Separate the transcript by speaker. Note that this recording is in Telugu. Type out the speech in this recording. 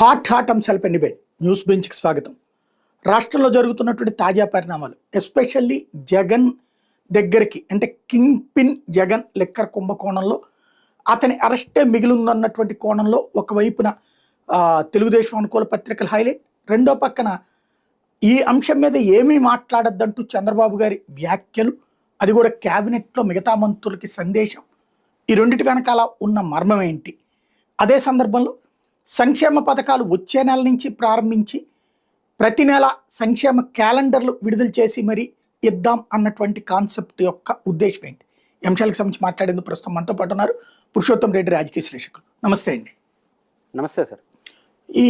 Speaker 1: హాట్ అంశాలపై డిబేట్ న్యూస్ బెంచ్కి స్వాగతం. రాష్ట్రంలో జరుగుతున్నటువంటి తాజా పరిణామాలు, ఎస్పెషల్లీ జగన్ దగ్గరికి అంటే కింగ్ పిన్ జగన్ లిక్కర్ కుంభకోణంలో అతని అరెస్టే మిగిలిందన్నటువంటి కోణంలో ఒకవైపున తెలుగుదేశం అనుకూల పత్రికలు హైలైట్, రెండో పక్కన ఈ అంశం మీద ఏమీ మాట్లాడద్దంటూ చంద్రబాబు గారి వ్యాఖ్యలు, అది కూడా క్యాబినెట్లో మిగతా మంత్రులకి సందేశం. ఈ రెండిటి వెనకాల ఉన్న మర్మం ఏంటి? అదే సందర్భంలో సంక్షేమ పథకాలు వచ్చే నెల నుంచి ప్రారంభించి ప్రతి నెల సంక్షేమ క్యాలెండర్లు విడుదల చేసి మరి ఇద్దాం అన్నటువంటి కాన్సెప్ట్ యొక్క ఉద్దేశం ఏంటి? ఈ అంశాలకు సంబంధించి మాట్లాడేందుకు ప్రస్తుతం మనతో పాటు ఉన్నారు పురుషోత్తం రెడ్డి, రాజకీయ విశ్లేషకులు. నమస్తే అండి.
Speaker 2: నమస్తే సార్.
Speaker 1: ఈ